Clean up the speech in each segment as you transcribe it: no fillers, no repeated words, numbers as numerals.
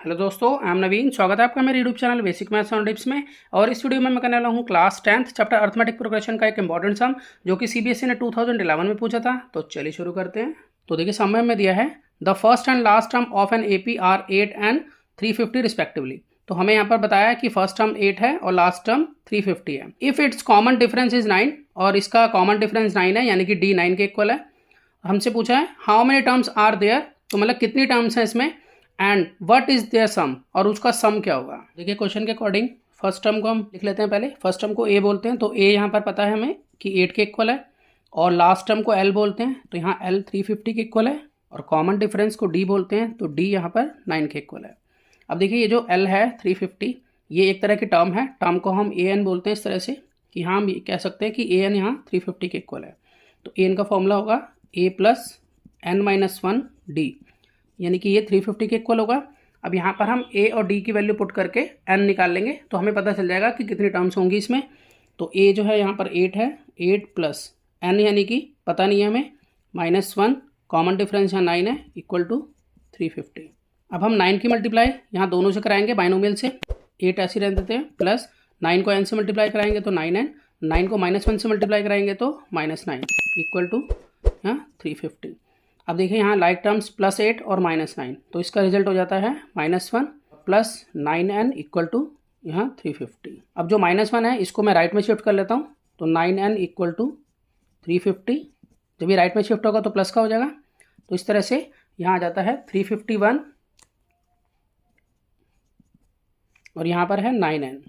Hello दोस्तों, I am नवीन। स्वागत है आपका मेरे YouTube channel basic maths and tips में। और इस वीडियो में मैं करने वाला हूँ class 10th chapter arithmetic progression का एक इंपॉर्टेंट सम जो कि सीबीएसई ने 2011 में पूछा था। तो चलिए शुरू करते हैं। तो देखिए सम में दिया है the first and last term of an AP are 8 and 350 respectively. तो हमें यहाँ पर बताया है कि फर्स्ट टर्म 8 है और लास्ट टर्म 350 है। If it's common difference is 9 और इसका कॉमन डिफरेंस 9 है यानी कि डी 9 के इक्वल है। हमसे पूछा है how many terms are there, तो मतलब कितनी टर्म्स हैं इसमें, and what is their sum, और उसका सम क्या होगा। देखिए क्वेश्चन के अकॉर्डिंग फर्स्ट टर्म को हम लिख लेते हैं। पहले फर्स्ट टर्म को ए बोलते हैं, तो ए यहाँ पर पता है हमें कि 8 के इक्वल है। और लास्ट टर्म को एल बोलते हैं, तो यहाँ एल 350 के इक्वल है। और कॉमन डिफरेंस को डी बोलते हैं, तो डी यहाँ पर 9 के इक्वल है। अब देखिए ये जो एल है 350, ये एक तरह की टर्म है। टर्म को हम ए एन बोलते हैं इस तरह से कि हाँ हम कह सकते हैं कि ए एन यहाँ 350 के इक्वल है। तो ए एन का फॉर्मूला होगा ए प्लस एन माइनस 1 डी, यानी कि ये 350 के इक्वल होगा। अब यहाँ पर हम a और d की वैल्यू पुट करके n निकाल लेंगे तो हमें पता चल जाएगा कि कितनी टर्म्स होंगी इसमें। तो a जो है यहाँ पर 8 है, 8 प्लस n यानी कि पता नहीं है हमें, -1, कॉमन डिफरेंस यहाँ 9 है, इक्वल टू 350। अब हम 9 की मल्टीप्लाई यहाँ दोनों से कराएंगे बाइनोमियल से। 8 ऐसे रहने देते हैं, प्लस 9 को n से मल्टीप्लाई कराएंगे तो 9n, 9 को -1 से मल्टीप्लाई कराएंगे तो -9, इक्वल टू यहाँ 350। अब देखिए यहाँ लाइक टर्म्स +8 और -9, तो इसका रिजल्ट हो जाता है -1 प्लस 9n इक्वल टू यहाँ 350। अब जो -1 है इसको मैं राइट में शिफ्ट कर लेता हूँ, तो 9n इक्वल टू 350। जब ये राइट में शिफ्ट होगा तो प्लस का हो जाएगा, तो इस तरह से यहाँ आ जाता है 351 और यहाँ पर है 9n।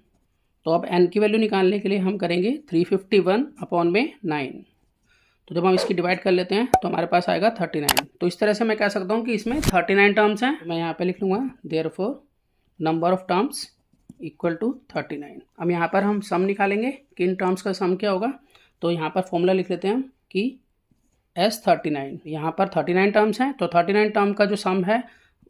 तो अब n की वैल्यू निकालने के लिए हम करेंगे 351/9। तो जब हम इसकी डिवाइड कर लेते हैं तो हमारे पास आएगा 39। तो इस तरह से मैं कह सकता हूँ कि इसमें 39 टर्म्स हैं। मैं यहाँ पे लिख लूँगा therefore number of terms equal to 39। अब यहाँ पर हम सम निकालेंगे कि इन टर्म्स का सम क्या होगा। तो यहाँ पर फॉर्मूला लिख लेते हैं हम कि S39, यहाँ पर 39 टर्म्स हैं, तो 39 टर्म का जो सम है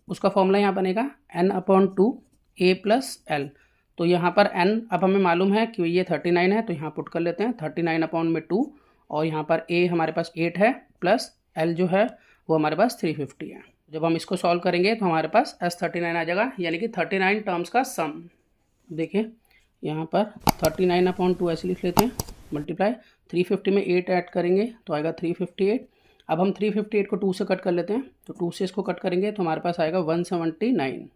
उसका फॉर्मूला यहाँ बनेगा n/2 a प्लस एल। तो यहाँ पर n अब हमें मालूम है कि ये 39 है, तो यहाँ पुट कर लेते हैं 39/2, और यहाँ पर a हमारे पास 8 है, प्लस l जो है वो हमारे पास 350 है। जब हम इसको सॉल्व करेंगे तो हमारे पास S39 आ जाएगा, यानी कि 39 टर्म्स का सम। देखिए यहाँ पर 39/2 ऐसे लिख लेते हैं, मल्टीप्लाई 350 में 8 ऐड करेंगे तो आएगा 358। अब हम 358 को 2 से कट कर लेते हैं, तो 2 से इसको कट करेंगे तो हमारे पास आएगा 179।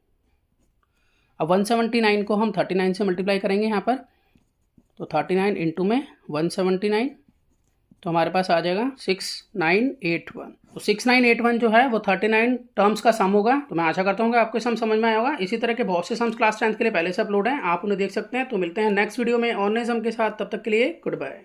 अब 179 को हम 39 से मल्टीप्लाई करेंगे यहाँ पर, तो 39 इंटू में 179, तो हमारे पास आ जाएगा 6981। तो 6981 जो है वो 39 टर्म्स का सम होगा। तो मैं आशा करता हूँ कि आपको सम समझ में आया होगा। इसी तरह के बहुत से सम्स क्लास 10th के लिए पहले से अपलोड हैं, आप उन्हें देख सकते हैं। तो मिलते हैं नेक्स्ट वीडियो में और नए सम के साथ, तब तक के लिए गुड बाय।